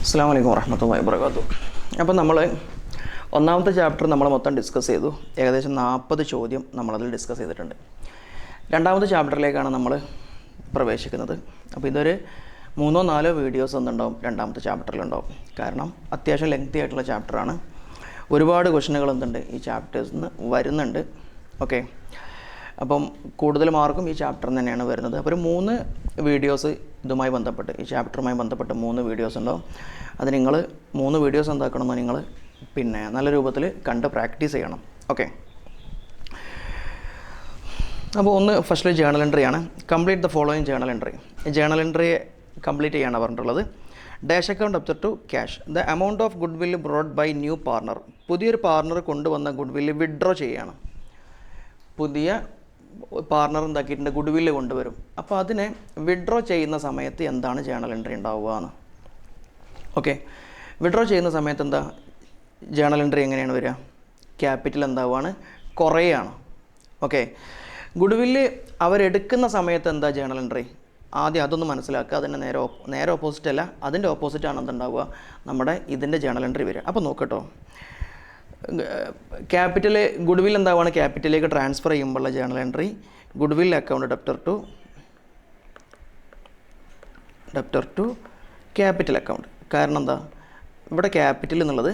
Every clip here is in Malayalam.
അസ്സലാമു അലൈക്കും വറഹ്മത്തുള്ളാഹി വബറകാതുഹു. അപ്പോൾ നമ്മൾ ഒന്നാമത്തെ ചാപ്റ്റർ നമ്മൾ മൊത്തം ഡിസ്കസ് ചെയ്തു. ഏകദേശം 40 ചോദ്യം നമ്മളതിൽ ഡിസ്കസ് ചെയ്തിട്ടുണ്ട്. രണ്ടാമത്തെ ചാപ്റ്ററിലേക്കാണ് നമ്മൾ പ്രവേശിക്കുന്നത്. അപ്പോൾ ഇതൊരു 3-4 വീഡിയോസ് ഒന്നുണ്ടാവും രണ്ടാമത്തെ ചാപ്റ്ററിലുണ്ടാവും. കാരണം അത്യാവശ്യം ലെങ്തി ആയിട്ടുള്ള ചാപ്റ്ററാണ്. ഒരുപാട് ക്വസ്റ്റനുകൾ എന്തുണ്ട് ഈ ചാപ്റ്റേഴ്സിൽ നിന്ന് വരുന്നുണ്ട്. ഓക്കെ, അപ്പം കൂടുതൽ മാർക്കും ഈ ചാപ്റ്ററിൽ തന്നെയാണ് വരുന്നത്. അപ്പോൾ ഒരു 3 വീഡിയോസ് ഇതുമായി ബന്ധപ്പെട്ട് ഈ ചാപ്റ്ററുമായി ബന്ധപ്പെട്ട് 3 വീഡിയോസ് ഉണ്ടാവും. അത് നിങ്ങൾ 3 വീഡിയോസ് എന്താക്കണമെന്ന് നിങ്ങൾ നല്ല രൂപത്തിൽ കണ്ട് പ്രാക്ടീസ് ചെയ്യണം. ഓക്കെ, അപ്പോൾ ഒന്ന് ഫസ്റ്റിൽ ജേണൽ എൻട്രിയാണ്. Complete the following journal entry. Journal entry complete ചെയ്യാനാണ് പറഞ്ഞിട്ടുള്ളത്. Dash account up to cash. The amount of goodwill brought by new partner. പുതിയൊരു പാർട്ണർ കൊണ്ടുവന്ന ഗുഡ് വില്ല് വിഡ്രോ ചെയ്യുകയാണ്. പുതിയ പാർട്ണർ എന്താക്കിയിട്ടുണ്ട്, ഗുഡ് വില്ല് കൊണ്ടുവരും. അപ്പോൾ അതിനെ വിഡ്രോ ചെയ്യുന്ന സമയത്ത് എന്താണ് ജേണൽ എൻട്രി ഉണ്ടാവുക എന്ന്. ഓക്കെ, വിഡ്രോ ചെയ്യുന്ന സമയത്ത് എന്താ ജേണൽ എൻട്രി എങ്ങനെയാണ് വരിക? ക്യാപിറ്റൽ എന്താവുകയാണ്, കുറയാണ്. ഓക്കെ, ഗുഡ് വില്ല് അവരെടുക്കുന്ന സമയത്ത് എന്താ ജേണൽ എൻട്രി? ആദ്യം അതൊന്ന് മനസ്സിലാക്കുക. അതിൻ്റെ നേരെ ഓപ്പോസിറ്റ് അല്ല, അതിൻ്റെ ഓപ്പോസിറ്റാണ് എന്തുണ്ടാവുക, നമ്മുടെ ഇതിൻ്റെ ജേണൽ എൻട്രി വരിക. അപ്പോൾ നോക്കട്ടോ, ക്യാപിറ്റൽ ഗുഡ് വിൽ എന്താവാണ്, ക്യാപിറ്റലിലേക്ക് ട്രാൻസ്ഫർ ചെയ്യുമ്പോഴുള്ള journal entry goodwill account debtor to capital account. കാരണം എന്താ, ഇവിടെ ക്യാപിറ്റൽ എന്നുള്ളത്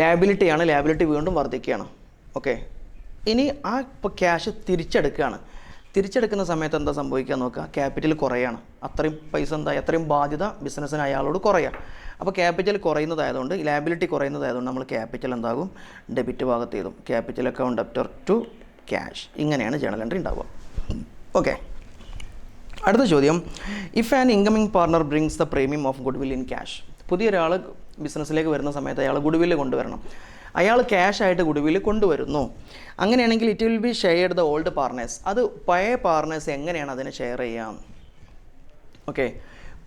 ലാബിലിറ്റിയാണ്. ലാബിലിറ്റി വീണ്ടും വർദ്ധിക്കുകയാണ്. ഓക്കെ, ഇനി ആ ഇപ്പോൾ ക്യാഷ് തിരിച്ചെടുക്കുന്ന സമയത്ത് എന്താ സംഭവിക്കുക നോക്കുക, ക്യാപിറ്റൽ കുറയാണ്. അത്രയും പൈസ അത്രയും ബാധ്യത ബിസിനസ്സിന് അയാളോട് കുറയാം. അപ്പോൾ ക്യാപിറ്റൽ കുറയുന്നതായതുകൊണ്ട്, ലാബിലിറ്റി കുറയുന്നതായതുകൊണ്ട് നമ്മൾ ക്യാപിറ്റൽ എന്താകും, ഡെബിറ്റ് ഭാഗത്ത് ചെയ്തും capital account debtor to cash. ഇങ്ങനെയാണ് ജേണൽ എൻട്രി ഉണ്ടാവുക. ഓക്കെ, അടുത്ത ചോദ്യം. If an incoming partner brings the premium of goodwill in cash. പുതിയൊരാൾ ബിസിനസ്സിലേക്ക് വരുന്ന സമയത്ത് അയാൾ ഗുഡ് വില്ല് കൊണ്ടുവരണം. അയാൾ ക്യാഷ് ആയിട്ട് ഗുഡ് വില്ല് കൊണ്ടുവരുന്നു. അങ്ങനെയാണെങ്കിൽ it will be shared the old partners. അത് പഴയ പാർട്ണേഴ്സ് എങ്ങനെയാണ് അതിനെ ഷെയർ ചെയ്യാം? ഓക്കെ,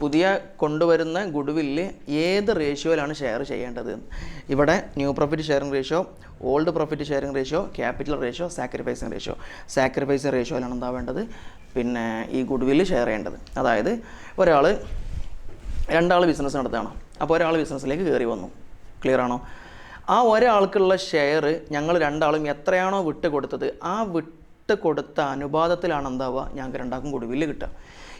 പുതിയ കൊണ്ടുവരുന്ന ഗുഡ് വില്ല് ഏത് റേഷ്യോയിലാണ് ഷെയർ ചെയ്യേണ്ടത്? ഇവിടെ new profit sharing ratio, old profit sharing ratio, capital ratio, sacrificing ratio. Sacrificing റേഷ്യോയിലാണ് എന്താവേണ്ടത്, ഈ ഗുഡ് വില്ല് ഷെയർ ചെയ്യേണ്ടത്. അതായത് രണ്ടാൾ ബിസിനസ് നടത്തുകയാണ്. അപ്പോൾ ഒരാൾ ബിസിനസ്സിലേക്ക് കയറി വന്നു. ക്ലിയർ ആണോ? ആ ഒരാൾക്കുള്ള ഷെയർ ഞങ്ങൾ രണ്ടാളും എത്രയാണോ വിട്ട് കൊടുത്തത്, ആ വിട്ട് കൊടുത്ത അനുപാതത്തിലാണ് എന്താവുക, ഞങ്ങൾക്ക് രണ്ടാൾക്കും ഗുഡ് വില്ല് കിട്ടുക.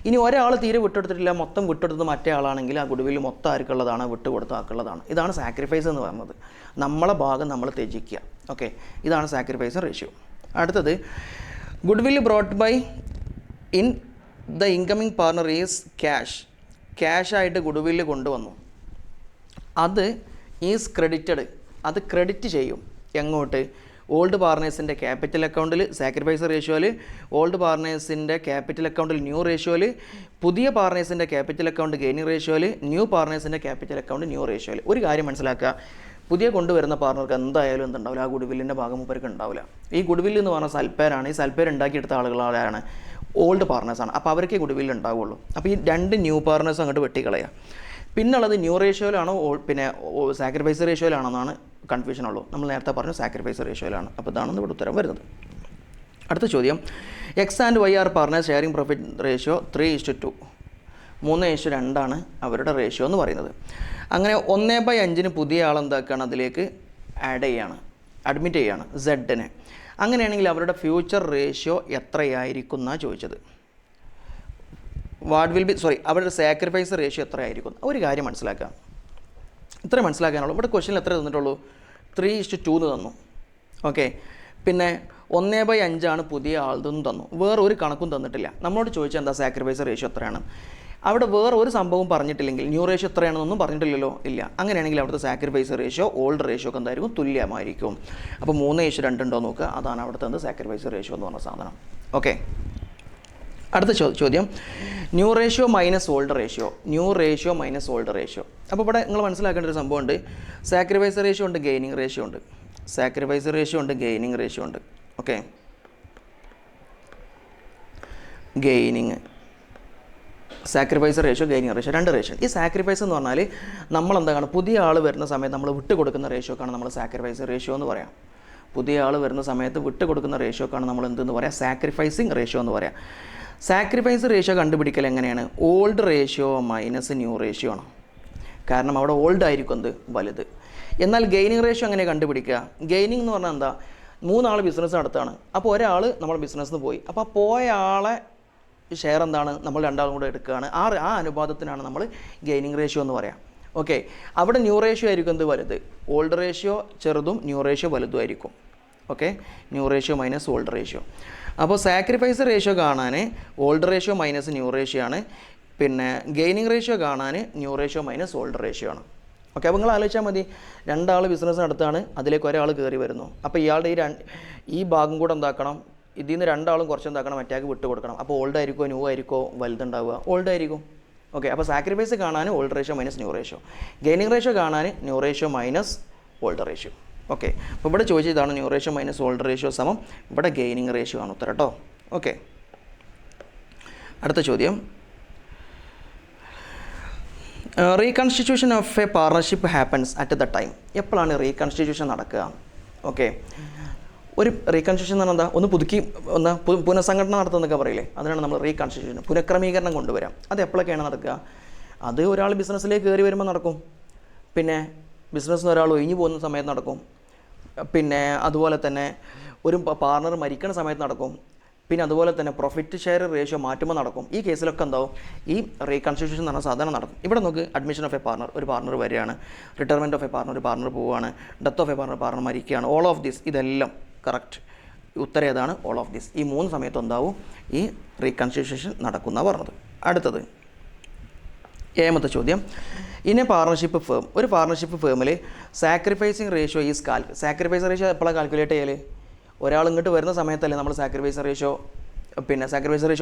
ഇനി ഒരാൾ തീരെ വിട്ടെടുത്തിട്ടില്ല, മൊത്തം വിട്ടെടുത്തത് മറ്റേ ആളാണെങ്കിൽ ആ ഗുഡ് വില്ല് മൊത്തം ആർക്കുള്ളതാണ്, വിട്ടുകൊടുത്ത ആൾക്കുള്ളതാണ്. ഇതാണ് സാക്രിഫൈസ് എന്ന് പറയുന്നത്. നമ്മളെ ഭാഗം നമ്മൾ ത്യജിക്കുക. ഓക്കെ, ഇതാണ് സാക്രിഫൈസ് റേഷ്യോ. അടുത്തത്, goodwill brought by in the incoming partner is cash. ക്യാഷായിട്ട് ഗുഡ് വില്ല് കൊണ്ടുവന്നു. അത് ഈസ് ക്രെഡിറ്റഡ്. അത് ക്രെഡിറ്റ് ചെയ്യും എങ്ങോട്ട്? ഓൾഡ് പാർട്ണേഴ്സിൻ്റെ ക്യാപിറ്റൽ അക്കൗണ്ടിൽ സാക്രിഫൈസ് റേഷ്യോയിൽ, ഓൾഡ് പാർട്ണേഴ്സിൻ്റെ ക്യാപിറ്റൽ അക്കൗണ്ടിൽ ന്യൂ റേഷ്യോയിൽ, പുതിയ പാർട്ണേഴ്സിൻ്റെ ക്യാപിറ്റൽ അക്കൗണ്ട് ഗെയിനിങ് റേഷ്യോയിൽ, ന്യൂ പാർട്ണേഴ്സിൻ്റെ ക്യാപിറ്റൽ അക്കൗണ്ട് ന്യൂ റേഷ്യോയിൽ. ഒരു കാര്യം മനസ്സിലാക്കുക, പുതിയ കൊണ്ടുവരുന്ന പാർട്ണർക്ക് എന്തായാലും എന്തുണ്ടാവില്ല, ആ ഗുഡ് വില്ലിൻ്റെ ഭാഗം മൂപ്പർക്ക് ഉണ്ടാവില്ല. ഈ ഗുഡ് വില്ല് എന്ന് പറഞ്ഞാൽ സൽപ്പേരാണ്. ഈ സൽപ്പേർ ഉണ്ടാക്കിയെടുത്ത ആളുകളാണ് ഓൾഡ് പാർട്ണേഴ്സാണ്. അപ്പോൾ അവർക്ക് ഗുഡ് വില്ല് ഉണ്ടാവുള്ളൂ. അപ്പോൾ ഈ 2 ന്യൂ പാർട്ണേഴ്സ് അങ്ങോട്ട് വെട്ടിക്കളയുക. പിന്നുള്ളത് ന്യൂ റേഷ്യോയിലാണോ സാക്രിഫൈസ് റേഷ്യോയിലാണെന്നാണ് കൺഫ്യൂഷൻ ഉള്ളൂ. നമ്മൾ നേരത്തെ പറഞ്ഞു സാക്രിഫൈസ് റേഷ്യോയിലാണ്. അപ്പോൾ ഇതാണ് ഇവിടെ ഉത്തരം വരുന്നത്. അടുത്ത ചോദ്യം. X and Y are partners sharing profit ratio 3:2. 3:2 അവരുടെ റേഷ്യോ എന്ന് പറയുന്നത്. അങ്ങനെ 1/5 പുതിയ ആളെന്താക്കുകയാണ്, അതിലേക്ക് അഡ്മിറ്റ് ചെയ്യാണ് സെഡിനെ. അങ്ങനെയാണെങ്കിൽ അവരുടെ ഫ്യൂച്ചർ റേഷ്യോ എത്രയായിരിക്കും എന്നാണ് ചോദിച്ചത്. അവരുടെ സാക്രിഫൈസ് റേഷ്യോ എത്രയായിരിക്കും? ഒരു കാര്യം മനസ്സിലാക്കുക, ഇത്ര മനസ്സിലാക്കാനുള്ളൂ. ഇവിടെ ക്വസ്റ്റ്യനിൽ എത്ര തന്നിട്ടുള്ളൂ? 3:2 എന്ന് തന്നു. ഓക്കെ, പിന്നെ 1/5 പുതിയ ആളതെന്ന് തന്നു. വേറെ ഒരു കണക്കും തന്നിട്ടില്ല. നമ്മളോട് ചോദിച്ചാൽ എന്താ സാക്രിഫൈസ് റേഷ്യോ എത്രയാണ്? അവിടെ വേറെ ഒരു സംഭവം പറഞ്ഞിട്ടില്ലെങ്കിൽ, ന്യൂ റേഷ്യോ എത്രയാണെന്നൊന്നും പറഞ്ഞിട്ടില്ലല്ലോ, ഇല്ല. അങ്ങനെയാണെങ്കിൽ അവിടുത്തെ സാക്രിഫൈസ് റേഷ്യോ ഓൾഡ് റേഷ്യോക്ക് എന്തായിരിക്കും, തുല്യമായിരിക്കും. അപ്പോൾ 3:2 ഉണ്ടോ നോക്കുക, അതാണ് അവിടുത്തെ സാക്രിഫൈസ് റേഷ്യോ എന്ന് പറഞ്ഞ സാധനം. ഓക്കെ, അടുത്ത ചോദ്യം. New ratio minus old ratio. അപ്പോൾ ഇവിടെ നിങ്ങൾ മനസ്സിലാക്കേണ്ട ഒരു സംഭവമുണ്ട്. സാക്രിഫൈസ് റേഷ്യോ ഉണ്ട്, ഗെയിനിങ് റേഷ്യോ ഉണ്ട്. Okay, sacrifice ratio, gaining ratio, 2 ratio. ഈ സാക്രിഫൈസ് എന്ന് പറഞ്ഞാൽ നമ്മളെന്താണ്, പുതിയ ആൾ വരുന്ന സമയത്ത് നമ്മൾ വിട്ട് കൊടുക്കുന്ന റേഷ്യോക്കാണ് നമ്മൾ സാക്രിഫൈസ് റേഷ്യോ എന്ന് പറയാം. പുതിയ ആൾ വരുന്ന സമയത്ത് വിട്ട് കൊടുക്കുന്ന റേഷ്യോക്കാണ് നമ്മൾ എന്തെന്ന് പറയാം, സാക്രിഫൈസിങ് റേഷ്യോ എന്ന് പറയാം. സാക്രിഫൈസ് റേഷ്യോ കണ്ടുപിടിക്കൽ എങ്ങനെയാണ്? Old ratio minus new ratio ആണ്. കാരണം അവിടെ ഓൾഡ് ആയിരിക്കും എന്ത് വലുത്. എന്നാൽ ഗെയിനിങ് റേഷ്യോ എങ്ങനെ കണ്ടുപിടിക്കുക? ഗെയിനിങ് എന്ന് പറഞ്ഞാൽ എന്താ, 3 ആൾ ബിസിനസ് നടത്തുകയാണ്. അപ്പോൾ ഒരാൾ നമ്മൾ ബിസിനസ്സിന് പോയി, അപ്പോൾ പോയ ആളെ ഷെയർ എന്താണ്, നമ്മൾ 2 ആളും കൂടെ എടുക്കുകയാണ്. ആ അനുപാതത്തിനാണ് നമ്മൾ ഗെയിനിങ് റേഷ്യോ എന്ന് പറയാം. ഓക്കെ, അവിടെ ന്യൂ റേഷ്യോ ആയിരിക്കും എന്ത് വലുത്, ഓൾഡ് റേഷ്യോ ചെറുതും ന്യൂ റേഷ്യോ വലുതും ആയിരിക്കും. Okay, new ratio minus old ratio. അപ്പോൾ സാക്രിഫൈസ് റേഷ്യോ കാണാൻ old ratio minus new ratio ആണ്. പിന്നെ ഗെയിനിങ് റേഷ്യോ കാണാൻ new ratio minus old ratio ആണ്. ഓക്കെ, അപ്പോൾ നിങ്ങൾ ആലോചിച്ചാൽ മതി, 2 ആൾ ബിസിനസ് നടത്തുകയാണ്, അതിലേക്ക് ഒരാൾ കയറി വരുന്നു. അപ്പോൾ ഇയാളുടെ ഈ ഭാഗം കൂടെ എന്താക്കണം, ഇതിൽ നിന്ന് 2 ആളും കുറച്ച് എന്താക്കണം, മറ്റേക്ക് വിട്ട് കൊടുക്കണം. അപ്പോൾ ഓൾഡ് ആയിരിക്കുമോ ന്യൂ ആയിരിക്കുമോ വലുതുണ്ടാവുക, ഓൾഡ് ആയിരിക്കും. ഓക്കെ, അപ്പോൾ സാക്രിഫൈസ് കാണാൻ old ratio minus new ratio, gaining ratio കാണാൻ new ratio minus old ratio. Okay, അപ്പോൾ ഇവിടെ ചോദിച്ചതാണ് new ratio minus old ratio സമം ഇവിടെ ഗെയിനിങ് റേഷ്യോ ആണ് ഉത്തരം കേട്ടോ. ഓക്കെ, അടുത്ത ചോദ്യം, reconstitution of a partnership happens at the time. എപ്പോഴാണ് റീകൺസ്റ്റിറ്റ്യൂഷൻ നടക്കുക? ഓക്കെ, ഒരു റീകൺസ്റ്റിറ്റ്യൂഷൻ എന്ന് പറഞ്ഞാൽ ഒന്ന് പുതുക്കി പുനഃസംഘടന നടത്തുന്നതൊക്കെ പറയില്ലേ, അതിനാണ് നമ്മൾ റീകൺസ്റ്റിറ്റ്യൂഷൻ, പുനഃക്രമീകരണം കൊണ്ടുവരാം. അത് എപ്പോഴൊക്കെയാണ് നടക്കുക? അത് ഒരാൾ ബിസിനസ്സിലേക്ക് കയറി വരുമ്പോൾ നടക്കും, പിന്നെ ബിസിനസ്സിൽ ഒരാൾ ഒഴിഞ്ഞു പോകുന്ന സമയത്ത് നടക്കും, പിന്നെ അതുപോലെ തന്നെ ഒരു പാർട്ണർ മരിക്കുന്ന സമയത്ത് നടക്കും, പിന്നെ അതുപോലെ തന്നെ പ്രോഫിറ്റ് ഷെയർ റേഷ്യോ മാറ്റുമ്പോൾ നടക്കും. ഈ കേസിലൊക്കെ എന്താവും, ഈ റീകൺസ്റ്റിറ്റ്യൂഷൻ എന്ന് പറഞ്ഞാൽ സാധാരണ നടക്കും. ഇവിടെ നോക്ക്, അഡ്മിഷൻ ഓഫ് എ പാർട്ണർ, ഒരു പാർട്ണർ വരികയാണ്, റിട്ടയർമെൻറ്റ് ഓഫ് എ പാർട്ണർ, ഒരു പാർട്ണർ പോവുകയാണ്, ഡെത്ത് ഓഫ് എ പാർട്ണർ മരിക്കുകയാണ്. ഓൾ ഓഫ് ദിസ്, ഇതെല്ലാം കറക്റ്റ് ഉത്തരം ഏതാണ്? All of this. ഈ 3 സമയത്ത് എന്താവും ഈ റീകൺസ്റ്റിറ്റ്യൂഷൻ നടക്കുന്ന പറഞ്ഞത്. അടുത്തത് 7ാമത്തെ ചോദ്യം, ഇൻ എ പാർട്ണർഷിപ്പ് ഫേം, ഒരു പാർട്ണർഷിപ്പ് ഫേമിൽ sacrificing ratio is sacrifice ratio എപ്പോഴാണ് കാൽക്കുലേറ്റ് ചെയ്യൽ? ഒരാൾ ഇങ്ങോട്ട് വരുന്ന സമയത്തല്ലേ നമ്മൾ സാക്രിഫൈസ് റേഷ്യോ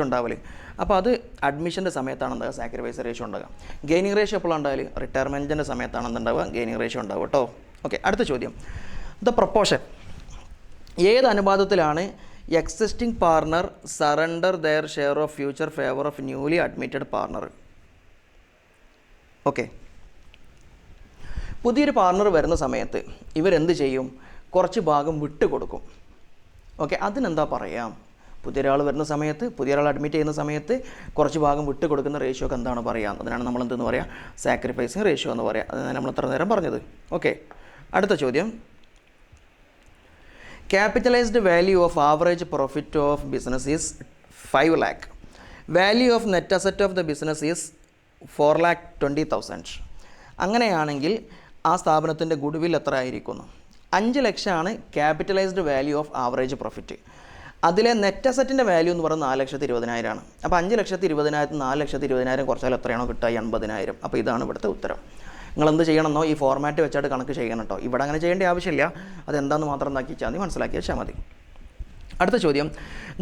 ഉണ്ടാവില്ലേ. അപ്പോൾ അത് അഡ്മിഷൻ്റെ സമയത്താണ് ഉണ്ടാവുക സാക്രിഫൈസ് റേഷ്യോ ഉണ്ടാവുക. ഗെയിനിങ് റേഷ്യോ എപ്പോഴാണ് ഉണ്ടാവില്ല? റിട്ടയർമെൻറ്റിൻ്റെ സമയത്താണ് എന്തുണ്ടാവുക, ഗെയിനിങ് റേഷ്യോ ഉണ്ടാവുക കേട്ടോ. ഓക്കെ, അടുത്ത ചോദ്യം, ദ പ്രൊപ്പോർഷൻ, ഏത് അനുപാതത്തിലാണ് existing partner surrender their share of future favour of newly admitted partner? Okay, പുതിയൊരു പാർട്ണർ വരുന്ന സമയത്ത് ഇവരെന്ത് ചെയ്യും? കുറച്ച് ഭാഗം വിട്ട് കൊടുക്കും. ഓക്കെ, അതിനെന്താ പറയാം? പുതിയൊരാൾ വരുന്ന സമയത്ത്, പുതിയൊരാൾ അഡ്മിറ്റ് ചെയ്യുന്ന സമയത്ത് കുറച്ച് ഭാഗം വിട്ട് കൊടുക്കുന്ന റേഷ്യോക്ക് എന്താണ് പറയുക? അതിനാണ് നമ്മൾ എന്തെന്ന് പറയുക? സാക്രിഫൈസിങ് റേഷ്യോ എന്ന് പറയാം. അതാണ് നമ്മൾ ഇത്ര നേരം പറഞ്ഞത്. ഓക്കെ, അടുത്ത ചോദ്യം, capitalised value of average profit of business is 5 lakh. Value of net asset of the business is 4,20,000. അങ്ങനെയാണെങ്കിൽ ആ സ്ഥാപനത്തിൻ്റെ ഗുഡ്വിൽ എത്ര ആയിരിക്കുന്നു? 5 ലക്ഷമാണ് capitalised value of average profit. അതിലെ നെറ്റ് അസറ്റിൻ്റെ വാല്യൂ എന്ന് പറയുന്നത് 4,20,000. അപ്പോൾ 5,20,000 4,20,000 കുറച്ചാൽ എത്രയാണോ കിട്ടുക? 80,000. അപ്പോൾ ഇതാണ് ഇവിടുത്തെ ഉത്തരം. നിങ്ങളെന്ത് ചെയ്യണമെന്നോ ഈ ഫോർമാറ്റ് വെച്ചായിട്ട് കണക്ക് ചെയ്യണം കേട്ടോ. ഇവിടെ അങ്ങനെ ചെയ്യേണ്ട ആവശ്യമില്ല, അതെന്താണെന്ന് മാത്രം എന്താക്കിച്ചാൽ മതി, മനസ്സിലാക്കി വെച്ചാൽ മതി. അടുത്ത ചോദ്യം,